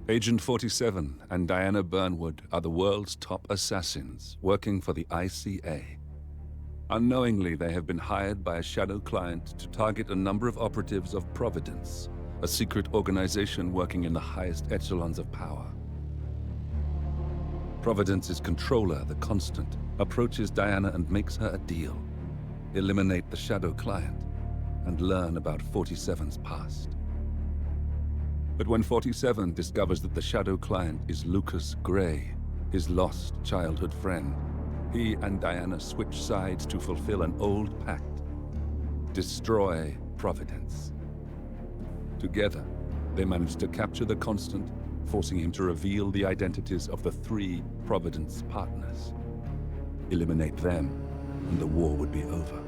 Agent 47 and Diana Burnwood are the world's top assassins working for the ICA. Unknowingly, they have been hired by a shadow client to target a number of operatives of Providence, a secret organization working in the highest echelons of power. Providence's controller, the Constant, approaches Diana and makes her a deal. Eliminate the shadow client and learn about 47's past. But when 47 discovers that the shadow client is Lucas Gray, his lost childhood friend, he and Diana switch sides to fulfill an old pact: destroy Providence. Together, they manage to capture the Constant, forcing him to reveal the identities of the 3 Providence partners. Eliminate them, and the war would be over.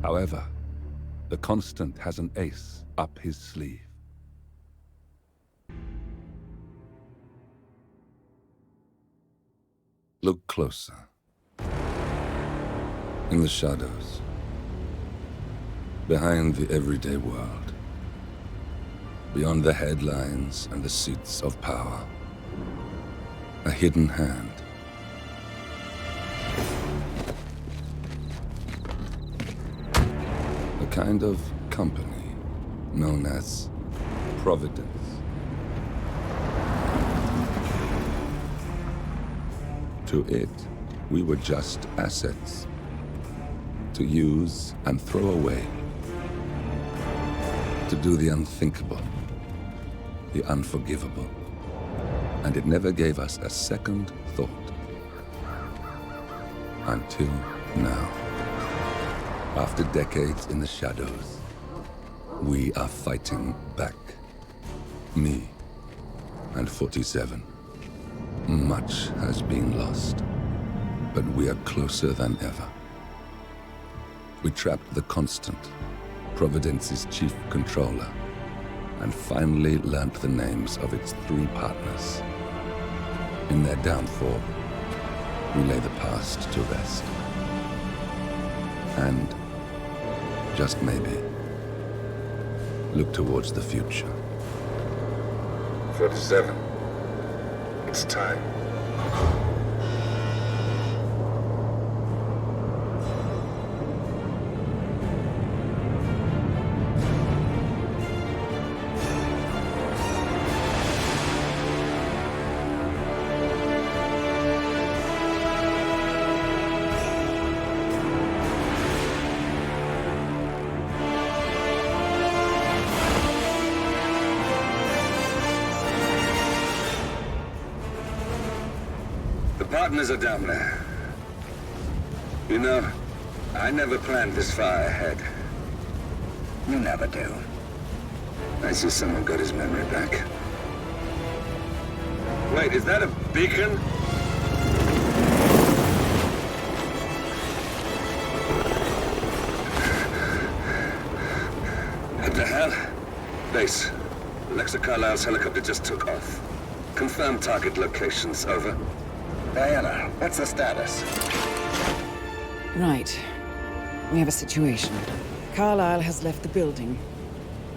However, the Constant has an ace up his sleeve. Look closer. In the shadows. Behind the everyday world. Beyond the headlines and the seats of power. A hidden hand. A kind of company known as Providence. To it, we were just assets. To use and throw away. To do the unthinkable. The unforgivable. And it never gave us a second thought. Until now. After decades in the shadows, we are fighting back. Me and 47. Much has been lost, but we are closer than ever. We trapped the Constant, Providence's chief controller, and finally learnt the names of its 3 partners. In their downfall, we lay the past to rest. And, just maybe, look towards the future. 47. It's time. Partners are down there. You know, I never planned this far ahead. You never do. I see someone got his memory back. Wait, is that a beacon? What the hell? Base. Alexa Carlisle's helicopter just took off. Confirm target locations, over. Diana, what's the status? Right. We have a situation. Carlisle has left the building.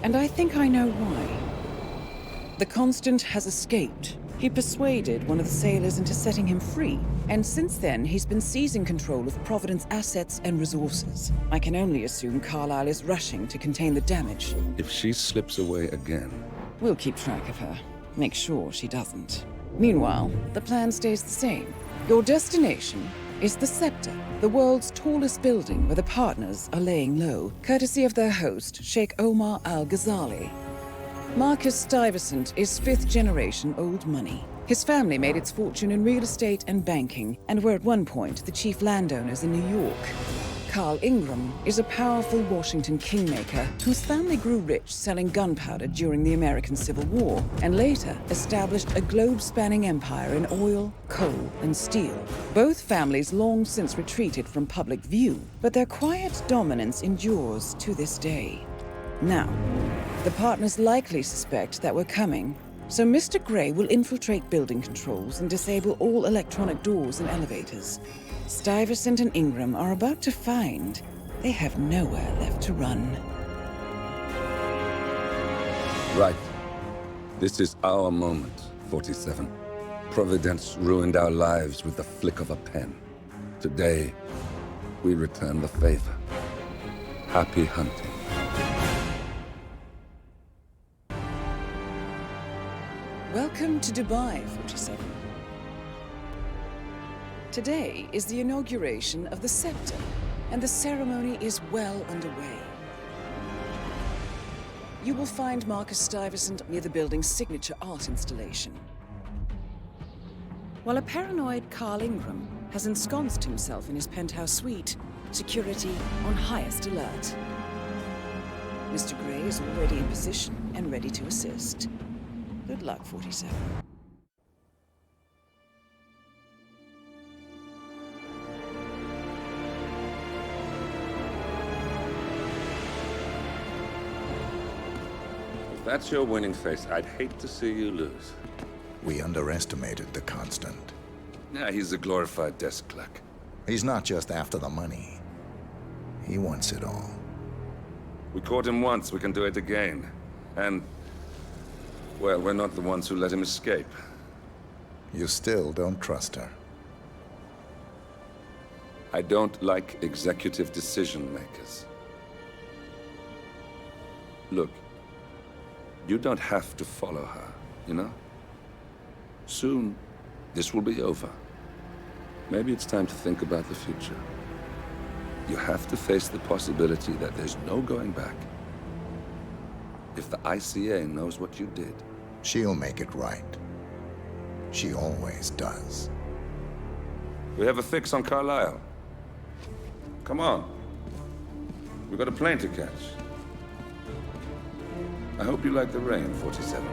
And I think I know why. The Constant has escaped. He persuaded one of the sailors into setting him free. And since then, he's been seizing control of Providence assets and resources. I can only assume Carlisle is rushing to contain the damage. If she slips away again... We'll keep track of her. Make sure she doesn't. Meanwhile, the plan stays the same. Your destination is the Scepter, the world's tallest building where the partners are laying low, courtesy of their host, Sheikh Omar Al-Ghazali. Marcus Stuyvesant is 5th-generation old money. His family made its fortune in real estate and banking, and were at one point the chief landowners in New York. Carl Ingram is a powerful Washington kingmaker whose family grew rich selling gunpowder during the American Civil War, and later established a globe-spanning empire in oil, coal, and steel. Both families long since retreated from public view, but their quiet dominance endures to this day. Now, the partners likely suspect that we're coming, so Mr. Gray will infiltrate building controls and disable all electronic doors and elevators. Stuyvesant and Ingram are about to find they have nowhere left to run. Right. This is our moment, 47. Providence ruined our lives with the flick of a pen. Today, we return the favor. Happy hunting. Welcome to Dubai, 47. Today is the inauguration of the scepter, and the ceremony is well underway. You will find Marcus Stuyvesant near the building's signature art installation, while a paranoid Carl Ingram has ensconced himself in his penthouse suite, security on highest alert. Mr. Gray is already in position and ready to assist. Good luck, 47. If that's your winning face, I'd hate to see you lose. We underestimated the Constant. Yeah, he's a glorified desk clerk. He's not just after the money. He wants it all. We caught him once, we can do it again. And, well, we're not the ones who let him escape. You still don't trust her. I don't like executive decision makers. Look, you don't have to follow her, you know? Soon, this will be over. Maybe it's time to think about the future. You have to face the possibility that there's no going back. If the ICA knows what you did, She'll make it right. She always does. we have a fix on Carlisle. Come on. We've got a plane to catch. I hope you like the rain, 47.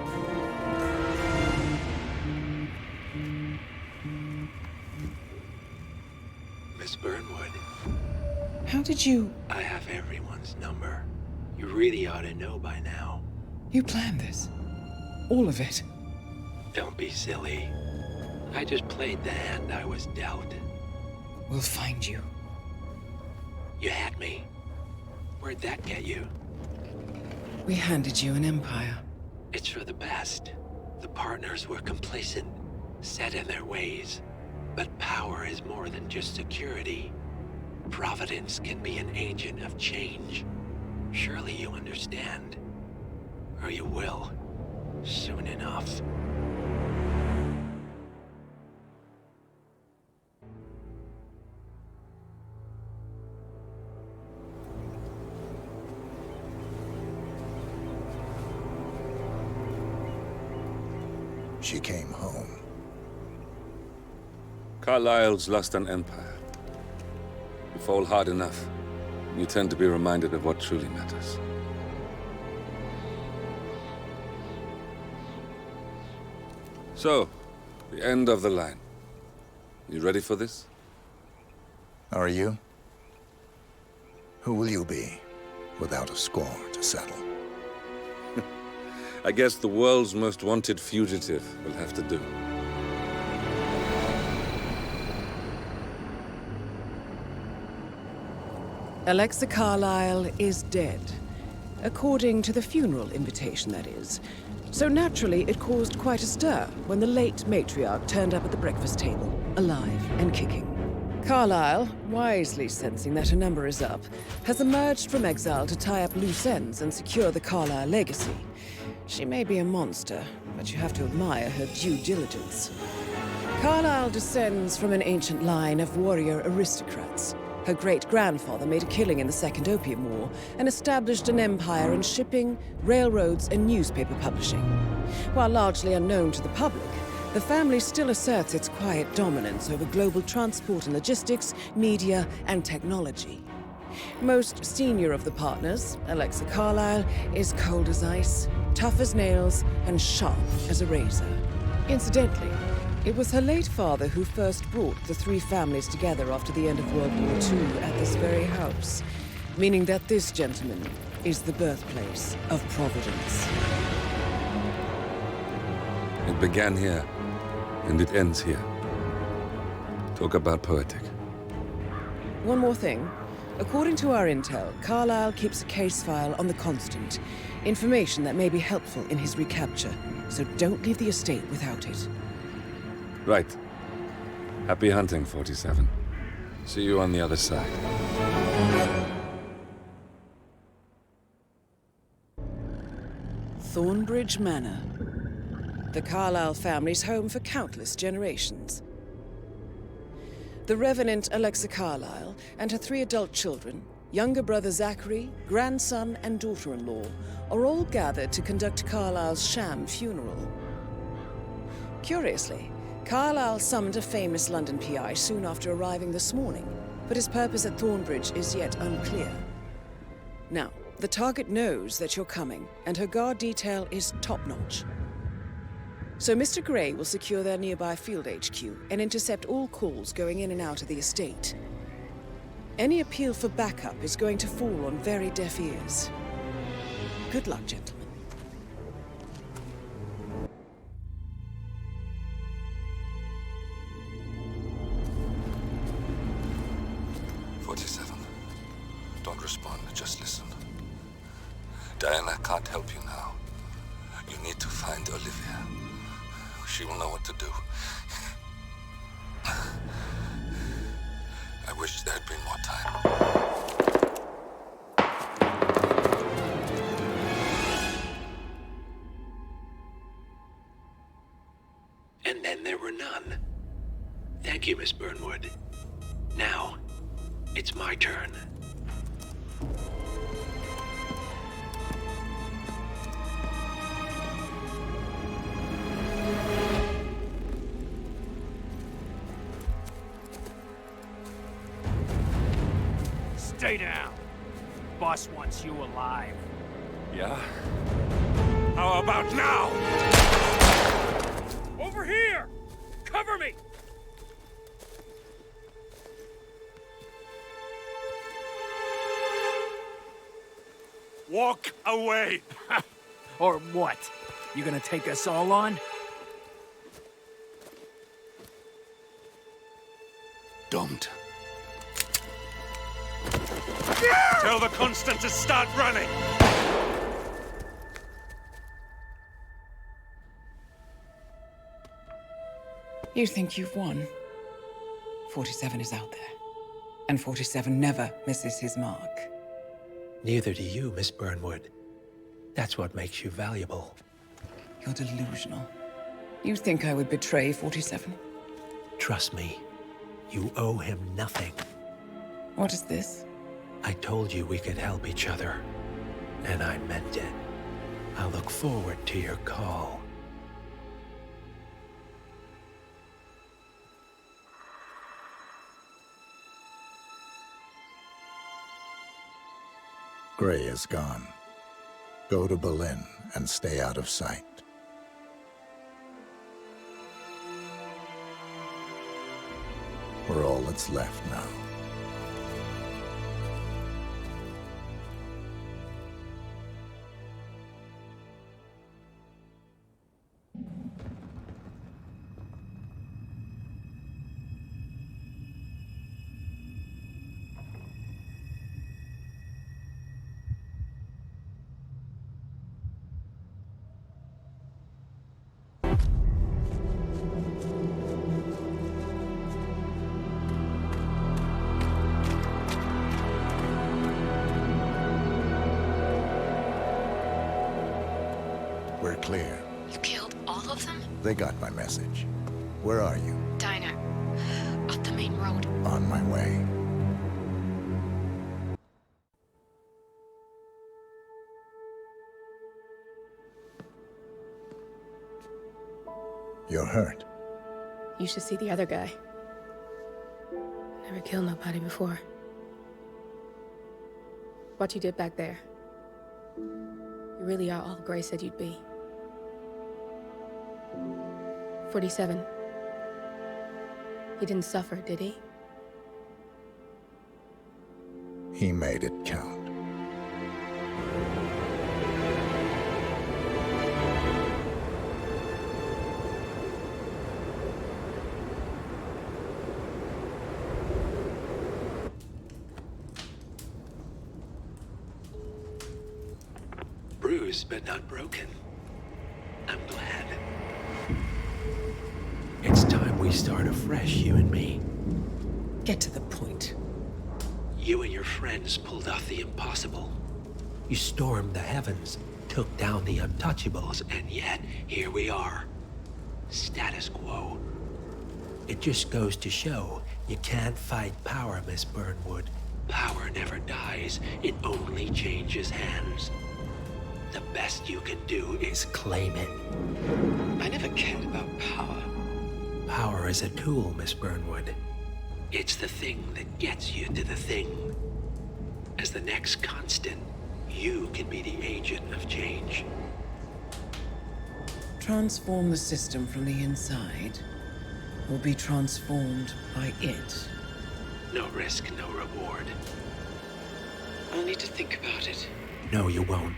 Miss Burnwood, How did you... I have everyone's number. You really ought to know by now. You planned this? All of it? Don't be silly. I just played the hand I was dealt. We'll find you. You had me. Where'd that get you? We handed you an empire. It's for the best. The partners were complacent, set in their ways. But power is more than just security. Providence can be an agent of change. Surely you understand. Or you will. Soon enough. She came home. Carlisle's lost an empire. You fall hard enough, you tend to be reminded of what truly matters. So, the end of the line. You ready for this? Are you? Who will you be, without a score to settle? I guess the world's most wanted fugitive will have to do. Alexa Carlisle is dead. According to the funeral invitation, that is. So naturally, it caused quite a stir when the late matriarch turned up at the breakfast table, alive and kicking. Carlisle, wisely sensing that her number is up, has emerged from exile to tie up loose ends and secure the Carlisle legacy. She may be a monster, but you have to admire her due diligence. Carlisle descends from an ancient line of warrior aristocrats. Her great-grandfather made a killing in the Second Opium War and established an empire in shipping, railroads, and newspaper publishing. While largely unknown to the public, the family still asserts its quiet dominance over global transport and logistics, media, and technology. Most senior of the partners, Alexa Carlisle, is cold as ice, tough as nails, and sharp as a razor. Incidentally, it was her late father who first brought the three families together after the end of World War II at this very house, meaning that this gentleman is the birthplace of Providence. It began here, and it ends here. Talk about poetic. One more thing. According to our intel, Carlyle keeps a case file on the Constant. Information that may be helpful in his recapture. So don't leave the estate without it. Right. Happy hunting, 47. See you on the other side. Thornbridge Manor. The Carlyle family's home for countless generations. The Revenant Alexa Carlyle and her 3 adult children, younger brother Zachary, grandson, and daughter-in-law, are all gathered to conduct Carlyle's sham funeral. Curiously, Carlyle summoned a famous London PI soon after arriving this morning, but his purpose at Thornbridge is yet unclear. Now, the target knows that you're coming, and her guard detail is top-notch. So Mr. Gray will secure their nearby field HQ and intercept all calls going in and out of the estate. Any appeal for backup is going to fall on very deaf ears. Good luck, gentlemen. Don't respond, just listen. Diana can't help you now. You need to find Olivia. She will know what to do. I wish there had been more time. And then there were none. Thank you, Miss Burnwood. Now, it's my turn. Stay down. Boss wants you alive. Yeah? How about now? Over here! Cover me! Walk away! Or what? You gonna take us all on? Don't. Tell the Constant to start running! You think you've won? 47 is out there. And 47 never misses his mark. Neither do you, Miss Burnwood. That's what makes you valuable. You're delusional. You think I would betray 47? Trust me, you owe him nothing. What is this? I told you we could help each other, and I meant it. I'll look forward to your call. Gray is gone. Go to Berlin and stay out of sight. We're all that's left now. We're clear. You killed all of them? They got my message. Where are you? Diner. Up the main road. On my way. You're hurt. You should see the other guy. Never killed nobody before. What you did back there. You really are all Gray said you'd be. 47. He didn't suffer, did he? He made it count. bruised but not broken. I'm glad. It's time we start afresh, you and me. Get to the point. You and your friends pulled off the impossible. You stormed the heavens, took down the untouchables, and yet, here we are. Status quo. It just goes to show, you can't fight power, Miss Burnwood. Power never dies, it only changes hands. The best you can do is claim it. I never cared about power. Power is a tool, Miss Burnwood. It's the thing that gets you to the thing. As the next constant, you can be the agent of change. Transform the system from the inside, or be transformed by it. No risk, no reward. I'll need to think about it. No, you won't.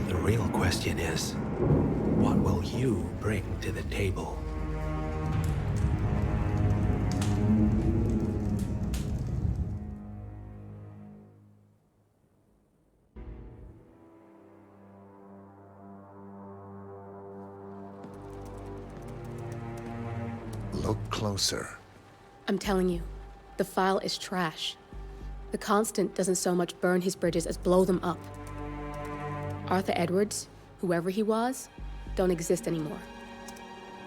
The real question is, what will you bring to the table? Look closer. I'm telling you, the file is trash. The Constant doesn't so much burn his bridges as blow them up. Arthur Edwards, whoever he was, don't exist anymore.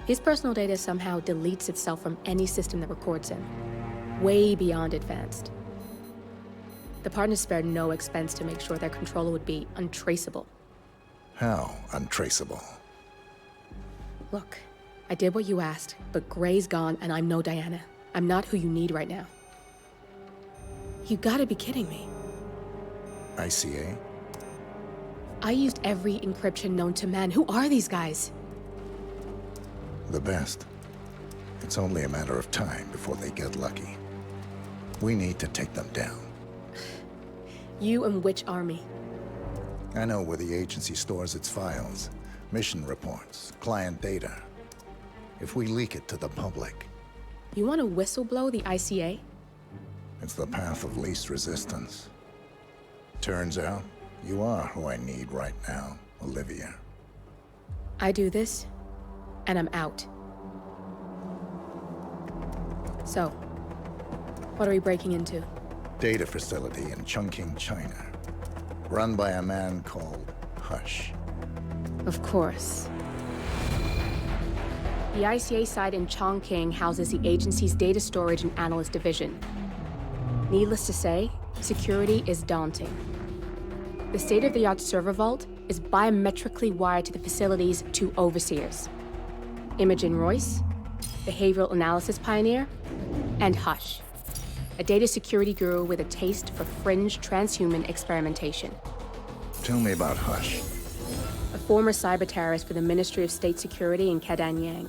His personal data somehow deletes itself from any system that records him. Way beyond advanced. The partners spared no expense to make sure their controller would be untraceable. How untraceable? Look, I did what you asked, but Gray's gone and I'm no Diana. I'm not who you need right now. You gotta be kidding me. ICA? I used every encryption known to man. Who are these guys? The best. It's only a matter of time before they get lucky. We need to take them down. You and which army? I know where the agency stores its files, mission reports, client data. If we leak it to the public, You want to whistleblow the ICA? it's the path of least resistance. Turns out, you are who I need right now, Olivia. I do this, and I'm out. So, what are we breaking into? Data facility in Chongqing, China. Run by a man called Hush. Of course. The ICA site in Chongqing houses the agency's data storage and analyst division. Needless to say, security is daunting. The state-of-the-art server vault is biometrically wired to the facility's two overseers. Imogen Royce, behavioral analysis pioneer, and Hush, a data security guru with a taste for fringe transhuman experimentation. Tell me about Hush. A former cyber terrorist for the Ministry of State Security in Kedanyang,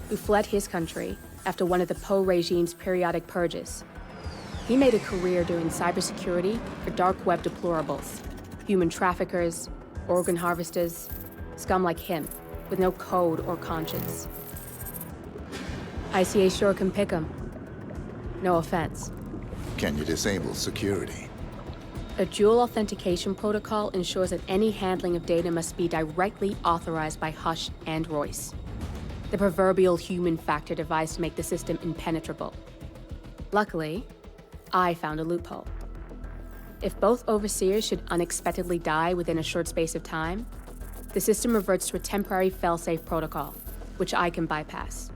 who fled his country after one of the Po regime's periodic purges. He made a career doing cybersecurity for dark web deplorables, human traffickers, organ harvesters, scum like him, with no code or conscience. ICA sure can pick 'em. No offense. Can you disable security? A dual authentication protocol ensures that any handling of data must be directly authorized by Hush and Royce. The proverbial human factor device to make the system impenetrable. Luckily, I found a loophole. If both overseers should unexpectedly die within a short space of time, the system reverts to a temporary fail-safe protocol, which I can bypass.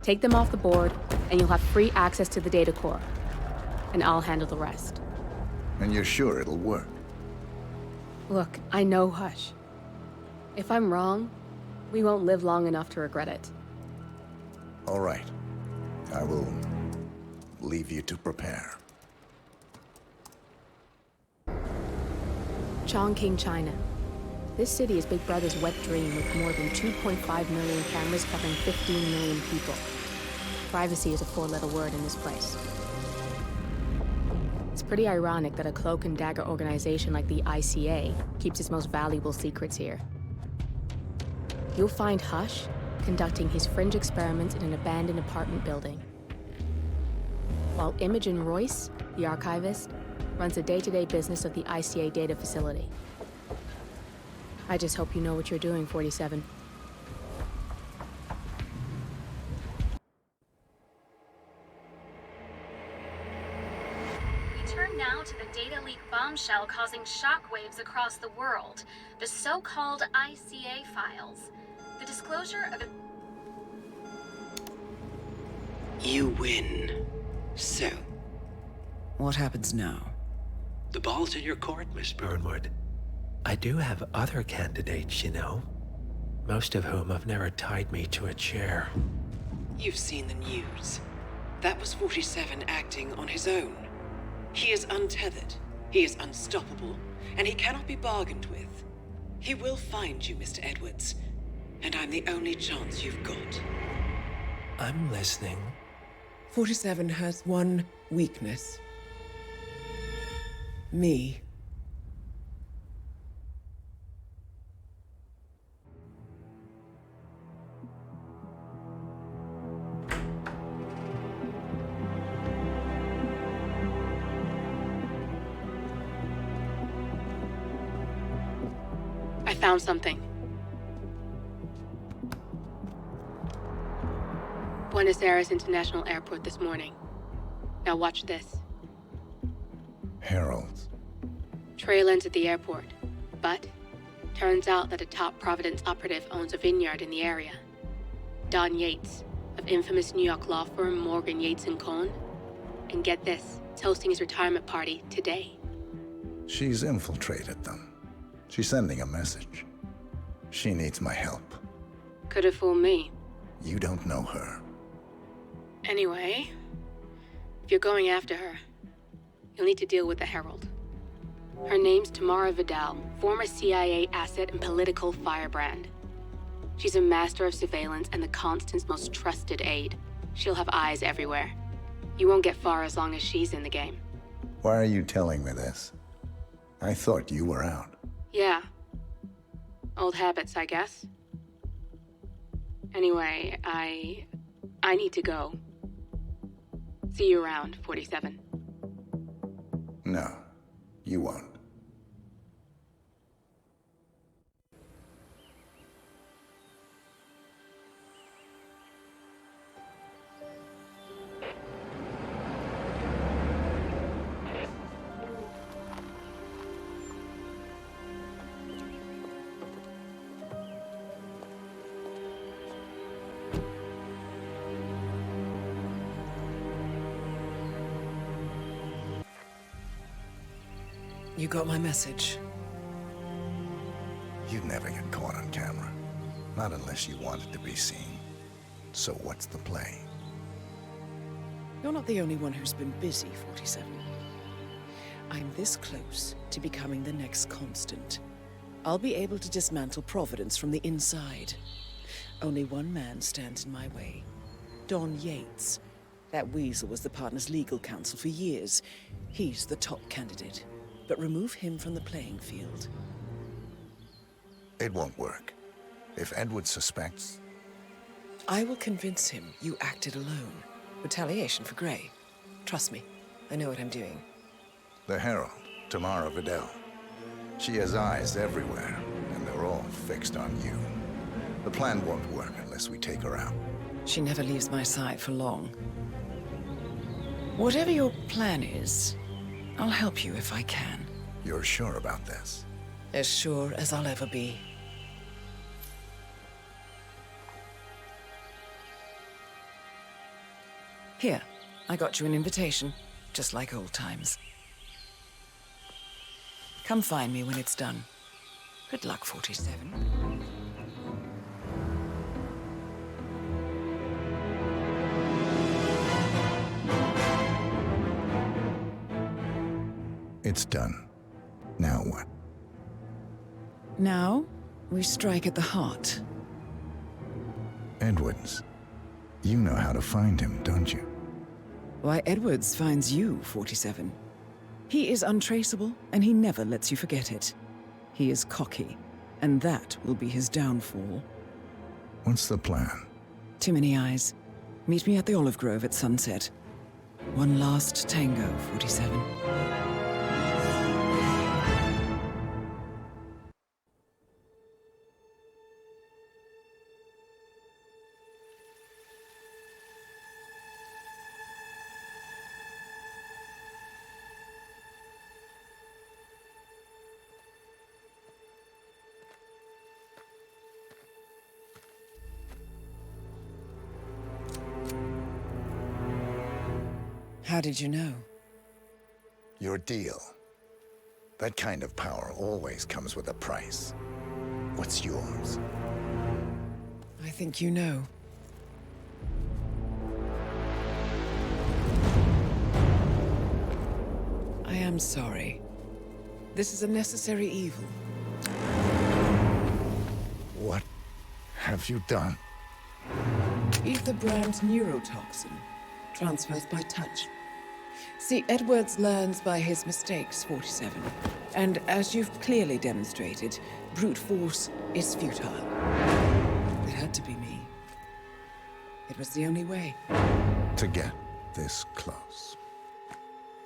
Take them off the board, and you'll have free access to the data core, and I'll handle the rest. And you're sure it'll work? Look, I know Hush. If I'm wrong, we won't live long enough to regret it. All right. I will leave you to prepare. Chongqing, China. This city is Big Brother's wet dream with more than 2.5 million cameras covering 15 million people. Privacy is a four-letter word in this place. It's pretty ironic that a cloak and dagger organization like the ICA keeps its most valuable secrets here. You'll find Hush conducting his fringe experiments in an abandoned apartment building, while Imogen Royce, the archivist, runs the day-to-day business of the ICA data facility. I just hope you know what you're doing, 47. We turn now to the data leak bombshell causing shockwaves across the world, the so-called ICA files. The disclosure of You win. So, What happens now? the ball's in your court, Miss Burnwood. I do have other candidates, you know. Most of whom have never tied me to a chair. You've seen the news. That was 47 acting on his own. He is untethered, he is unstoppable, and he cannot be bargained with. He will find you, Mr. Edwards, and I'm the only chance you've got. I'm listening. 47 has one weakness. Me. I found something. Buenos Aires International Airport this morning. Now watch this. Heralds. Trail ends at the airport, but turns out that a top Providence operative owns a vineyard in the area. Don Yates, of infamous New York law firm Morgan, Yates & Cohn. And get this, it's hosting his retirement party today. She's infiltrated them. She's sending a message. She needs my help. Could have fooled me. You don't know her. Anyway, if you're going after her, you'll need to deal with the Herald. Her name's Tamara Vidal, former CIA asset and political firebrand. She's a master of surveillance and the Constant's most trusted aide. She'll have eyes everywhere. You won't get far as long as she's in the game. Why are you telling me this? I thought you were out. Yeah. Old habits, I guess. Anyway, I need to go. See you around, 47. No, you won't. You got my message. You'd never get caught on camera. Not unless you wanted to be seen. So what's the play? You're not the only one who's been busy, 47. I'm this close to becoming the next Constant. I'll be able to dismantle Providence from the inside. Only one man stands in my way. Don Yates. That weasel was the partner's legal counsel for years. He's the top candidate. But remove him from the playing field. It won't work. If Edward suspects... I will convince him you acted alone. Retaliation for Grey. Trust me, I know what I'm doing. The Herald, Tamara Vidal. She has eyes everywhere, and they're all fixed on you. The plan won't work unless we take her out. She never leaves my side for long. Whatever your plan is, I'll help you if I can. You're sure about this? As sure as I'll ever be. Here, I got you an invitation, just like old times. Come find me when it's done. Good luck, 47. It's done. Now what? Now, we strike at the heart. Edwards. You know how to find him, don't you? Why, Edwards finds you, 47. He is untraceable, and he never lets you forget it. He is cocky, and that will be his downfall. What's the plan? Too many eyes. Meet me at the Olive Grove at sunset. One last tango, 47. How did you know? Your deal. That kind of power always comes with a price. What's yours? I think you know. I am sorry. This is a necessary evil. What have you done? Ether brand neurotoxin transfers by touch. See, Edwards learns by his mistakes, 47. And as you've clearly demonstrated, brute force is futile. It had to be me. It was the only way. To get this close.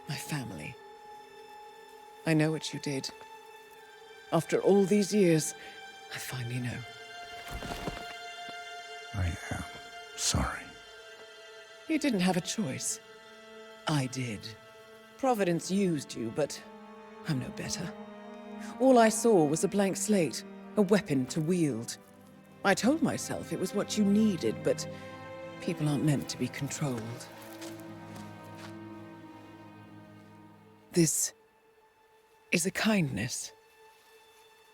My family. I know what you did. After all these years, I finally know. I am sorry. You didn't have a choice. I did. Providence used you, but I'm no better. All I saw was a blank slate, a weapon to wield. I told myself it was what you needed, but people aren't meant to be controlled. This is a kindness.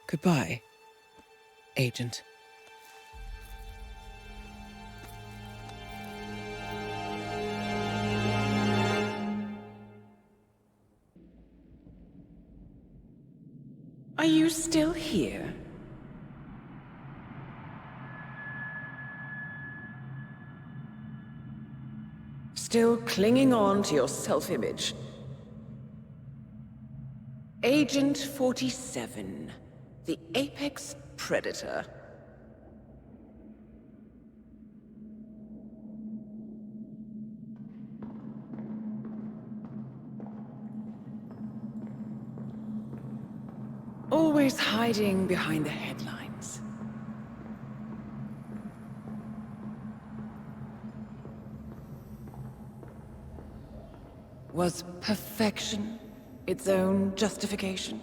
Goodbye, Agent. Are you still here? Still clinging on to your self-image? Agent 47, the apex predator. Always hiding behind the headlines. Was perfection its own justification?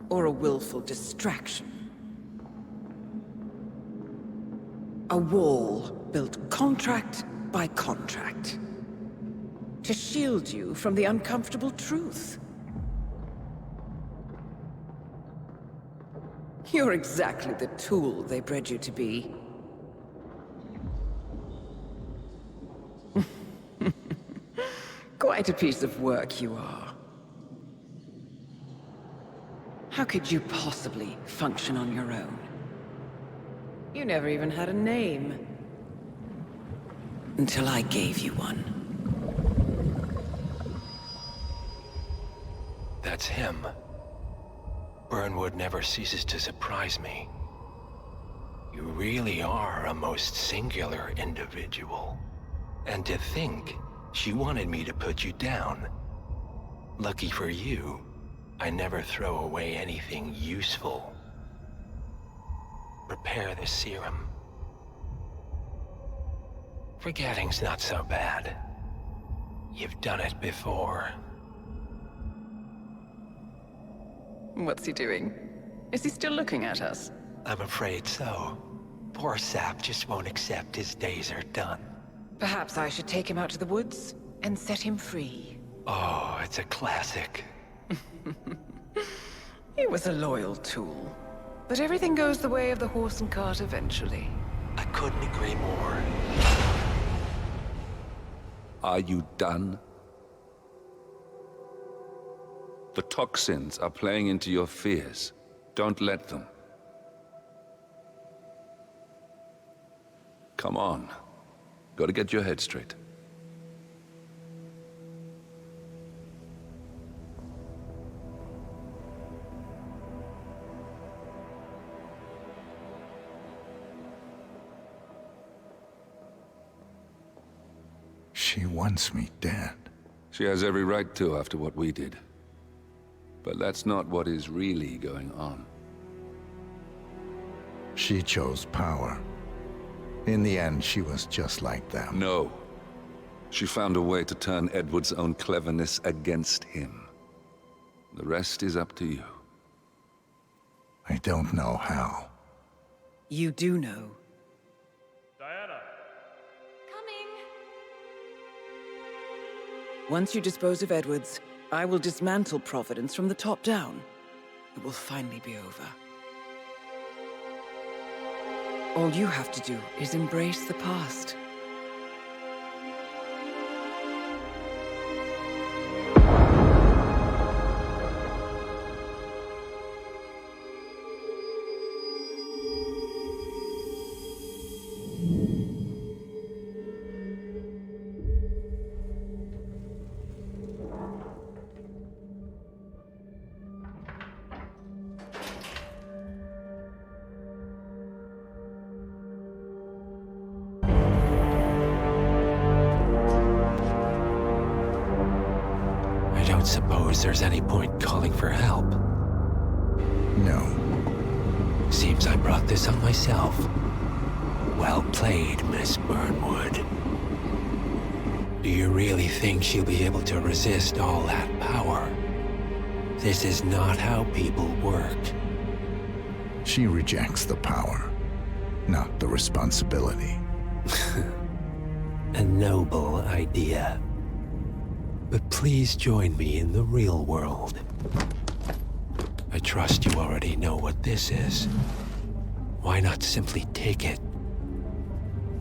Or a willful distraction? A wall built contract by contract to shield you from the uncomfortable truth. You're exactly the tool they bred you to be. Quite a piece of work you are. How could you possibly function on your own? You never even had a name. Until I gave you one. That's him. Burnwood never ceases to surprise me. You really are a most singular individual. And to think she wanted me to put you down. Lucky for you, I never throw away anything useful. Prepare the serum. Forgetting's not so bad. You've done it before. What's he doing? Is he still looking at us? I'm afraid so. Poor Sap just won't accept his days are done. Perhaps I should take him out to the woods and set him free. Oh, it's a classic. He was a loyal tool. But everything goes the way of the horse and cart eventually. I couldn't agree more. Are you done? The toxins are playing into your fears. Don't let them. Come on. Gotta get your head straight. She wants me dead. She has every right to after what we did. But that's not what is really going on. She chose power. In the end, she was just like them. No. She found a way to turn Edward's own cleverness against him. The rest is up to you. I don't know how. You do know. Diana! Coming. Once you dispose of Edwards, I will dismantle Providence from the top down. It will finally be over. All you have to do is embrace the past. I don't suppose there's any point calling for help. No. Seems I brought this on myself. Well played, Miss Burnwood. Do you really think she'll be able to resist all that power? This is not how people work. She rejects the power, not the responsibility. A noble idea. But please join me in the real world. I trust you already know what this is. Why not simply take it?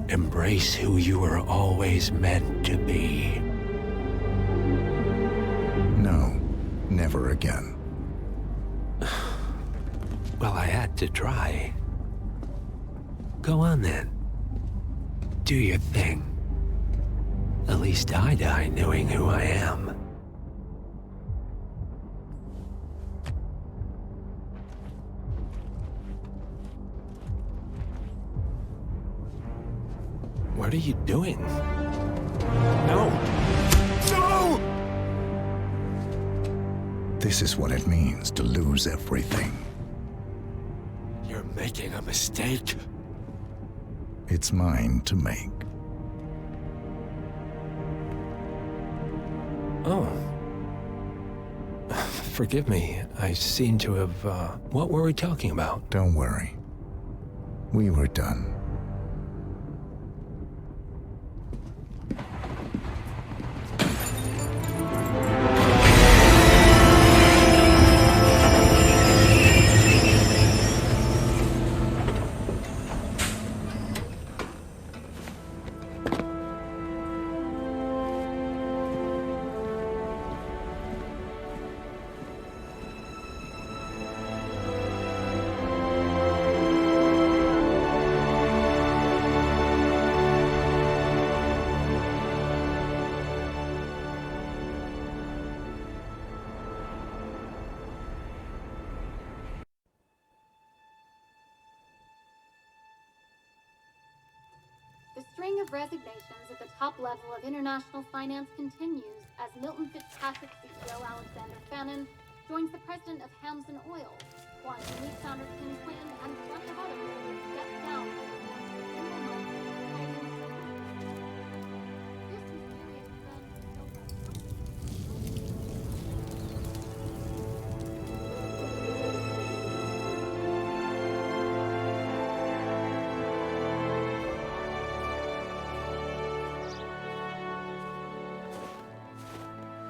Embrace who you were always meant to be. No, never again. Well, I had to try. Go on then. Do your thing. At least I die knowing who I am. What are you doing? No! No! This is what it means to lose everything. You're making a mistake. It's mine to make. Oh. Forgive me. I seem to have, what were we talking about? Don't worry. We were done. The string of resignations at the top level of international finance continues as Milton Fitzpatrick CEO Alexander Fannin joins the president of Hamson Oil, Juanmanriot founder Tim Quinn, and plenty of others who step down.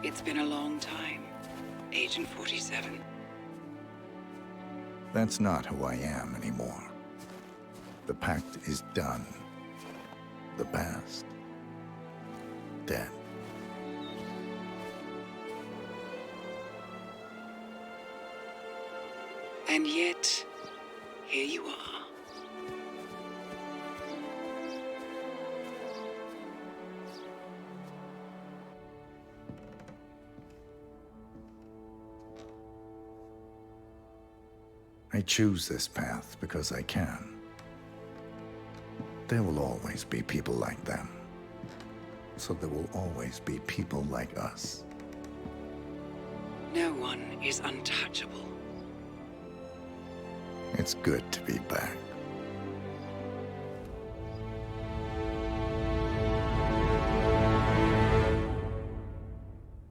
It's been a long time, Agent 47. That's not who I am anymore. The pact is done. The past, dead. And yet, here you are. I choose this path because I can. There will always be people like them. So there will always be people like us. No one is untouchable. It's good to be back.